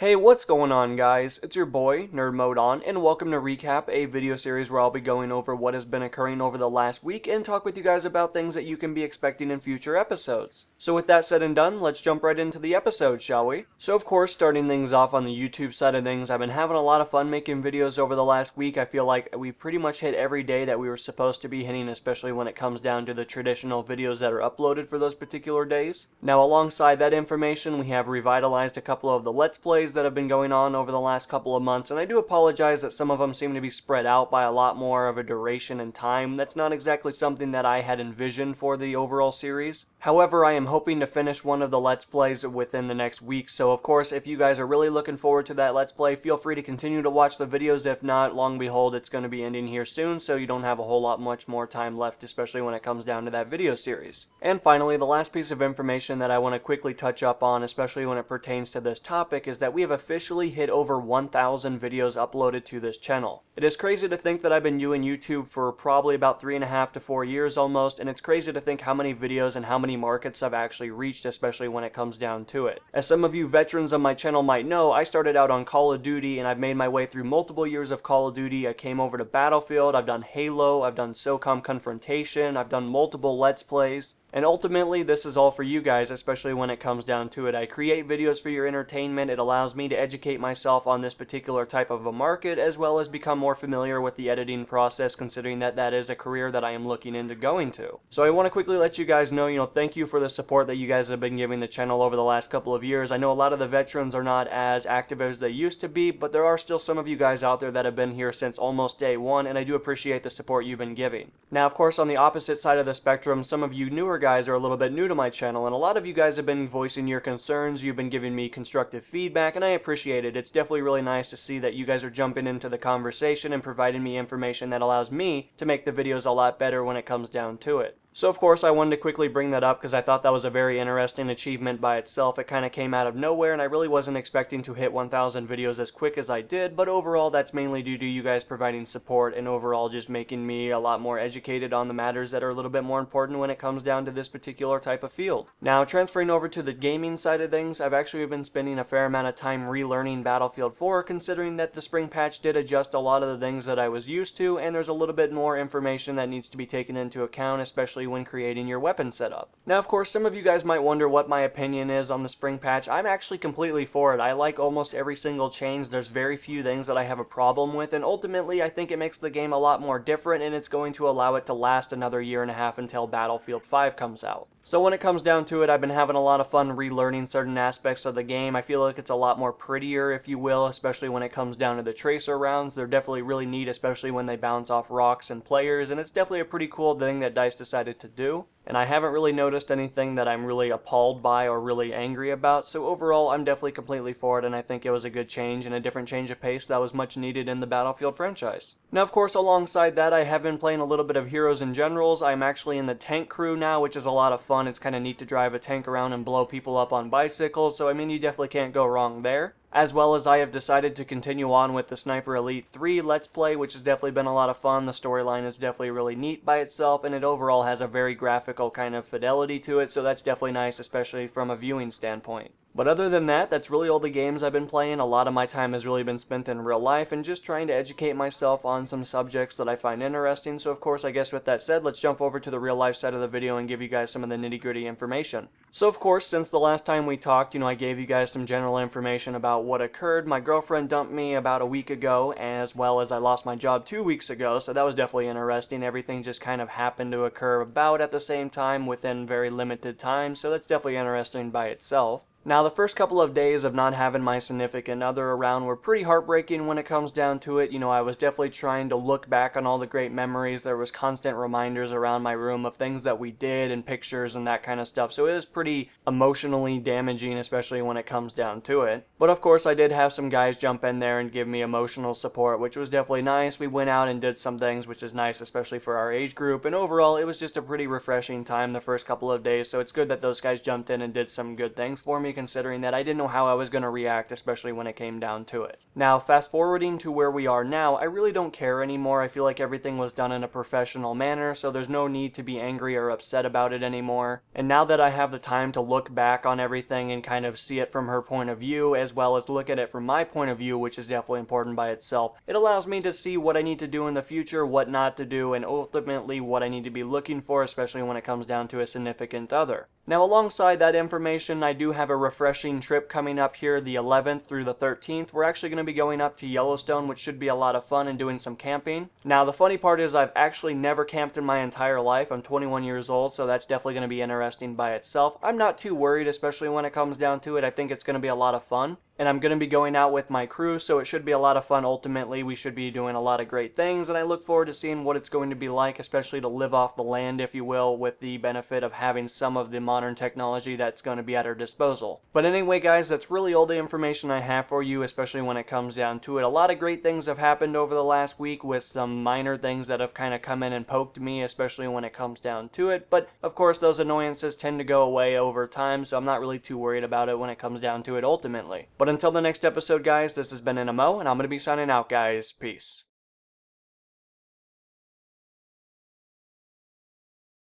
Hey, what's going on, guys? It's your boy, Nerd Mode On, and welcome to Recap, a video series where I'll be going over what has been occurring over the last week and talk with you guys about things that you can be expecting in future episodes. So with that said and done, let's jump right into the episode, shall we? So of course, starting things off on the YouTube side of things, I've been having a lot of fun making videos over the last week. I feel like we've pretty much hit every day that we were supposed to be hitting, especially when it comes down to the traditional videos that are uploaded for those particular days. Now alongside that information, we have revitalized a couple of the Let's Plays that have been going on over the last couple of months, and I do apologize that some of them seem to be spread out by a lot more of a duration and time. That's not exactly something that I had envisioned for the overall series. However, I am hoping to finish one of the Let's Plays within the next week, so of course, if you guys are really looking forward to that Let's Play, feel free to continue to watch the videos. If not, long behold, it's going to be ending here soon, so you don't have a whole lot much more time left, especially when it comes down to that video series. And finally, the last piece of information that I want to quickly touch up on, especially when it pertains to this topic, is that we have officially hit over 1,000 videos uploaded to this channel. It is crazy to think that I've been doing YouTube for probably about 3.5 to 4 years almost, and it's crazy to think how many videos and how many markets I've actually reached, especially when it comes down to it. As some of you veterans of my channel might know, I started out on Call of Duty, and I've made my way through multiple years of Call of Duty. I came over to Battlefield, I've done Halo, I've done SOCOM Confrontation, I've done multiple Let's Plays. And ultimately, this is all for you guys, especially when it comes down to it. I create videos for your entertainment. It allows me to educate myself on this particular type of a market, as well as become more familiar with the editing process, considering that that is a career that I am looking into going to. So I want to quickly let you guys know, thank you for the support that you guys have been giving the channel over the last couple of years. I know a lot of the veterans are not as active as they used to be, but there are still some of you guys out there that have been here since almost day one, and I do appreciate the support you've been giving. Now, of course, on the opposite side of the spectrum, some of you newer guys are a little bit new to my channel, and a lot of you guys have been voicing your concerns. You've been giving me constructive feedback, and I appreciate it. It's definitely really nice to see that you guys are jumping into the conversation and providing me information that allows me to make the videos a lot better when it comes down to it. So of course I wanted to quickly bring that up because I thought that was a very interesting achievement by itself. It kind of came out of nowhere, and I really wasn't expecting to hit 1,000 videos as quick as I did, but overall that's mainly due to you guys providing support and overall just making me a lot more educated on the matters that are a little bit more important when it comes down to this particular type of field. Now, transferring over to the gaming side of things, I've actually been spending a fair amount of time relearning Battlefield 4, considering that the spring patch did adjust a lot of the things that I was used to, and there's a little bit more information that needs to be taken into account, especially when creating your weapon setup. Now, of course, some of you guys might wonder what my opinion is on the spring patch. I'm actually completely for it. I like almost every single change. There's very few things that I have a problem with, and ultimately I think it makes the game a lot more different, and it's going to allow it to last another year and a half until Battlefield 5 comes out. So when it comes down to it, I've been having a lot of fun relearning certain aspects of the game. I feel like it's a lot more prettier, if you will, especially when it comes down to the tracer rounds. They're definitely really neat, especially when they bounce off rocks and players, and it's definitely a pretty cool thing that DICE decided to do. And I haven't really noticed anything that I'm really appalled by or really angry about, so overall I'm definitely completely for it, and I think it was a good change and a different change of pace that was much needed in the Battlefield franchise. Now, of course, alongside that, I have been playing a little bit of Heroes and Generals. I'm actually in the tank crew now, which is a lot of fun. It's kind of neat to drive a tank around and blow people up on bicycles, so I mean, you definitely can't go wrong there. As well as I have decided to continue on with the Sniper Elite 3 Let's Play, which has definitely been a lot of fun. The storyline is definitely really neat by itself, and it overall has a very graphical kind of fidelity to it, so that's definitely nice, especially from a viewing standpoint. But other than that, that's really all the games I've been playing. A lot of my time has really been spent in real life and just trying to educate myself on some subjects that I find interesting. So of course, I guess with that said, let's jump over to the real life side of the video and give you guys some of the nitty-gritty information. So of course, since the last time we talked, I gave you guys some general information about what occurred. My girlfriend dumped me about a week ago, as well as I lost my job 2 weeks ago, so that was definitely interesting. Everything just kind of happened to occur about at the same time within very limited time, so that's definitely interesting by itself. Now, the first couple of days of not having my significant other around were pretty heartbreaking when it comes down to it. I was definitely trying to look back on all the great memories. There was constant reminders around my room of things that we did and pictures and that kind of stuff. So it was pretty emotionally damaging, especially when it comes down to it. But of course, I did have some guys jump in there and give me emotional support, which was definitely nice. We went out and did some things, which is nice, especially for our age group. And overall, it was just a pretty refreshing time the first couple of days. So it's good that those guys jumped in and did some good things for me, me, considering that I didn't know how I was going to react, especially when it came down to it. Now, fast forwarding to where we are now, I really don't care anymore. I feel like everything was done in a professional manner, so there's no need to be angry or upset about it anymore. And now that I have the time to look back on everything and kind of see it from her point of view, as well as look at it from my point of view, which is definitely important by itself, it allows me to see what I need to do in the future, what not to do, and ultimately what I need to be looking for, especially when it comes down to a significant other. Now, alongside that information, I do have a refreshing trip coming up here the 11th through the 13th. We're actually going to be going up to Yellowstone, which should be a lot of fun, and doing some camping. Now, the funny part is I've actually never camped in my entire life. I'm 21 years old, so that's definitely going to be interesting by itself. I'm not too worried, especially when it comes down to it. I think it's going to be a lot of fun. And I'm going to be going out with my crew, so it should be a lot of fun. Ultimately, we should be doing a lot of great things, and I look forward to seeing what it's going to be like, especially to live off the land, if you will, with the benefit of having some of the modern technology that's going to be at our disposal. But anyway, guys, that's really all the information I have for you, especially when it comes down to it. A lot of great things have happened over the last week, with some minor things that have kind of come in and poked me, especially when it comes down to it. But, of course, those annoyances tend to go away over time, so I'm not really too worried about it when it comes down to it ultimately. But until the next episode, guys, this has been NMO, and I'm going to be signing out, guys. Peace.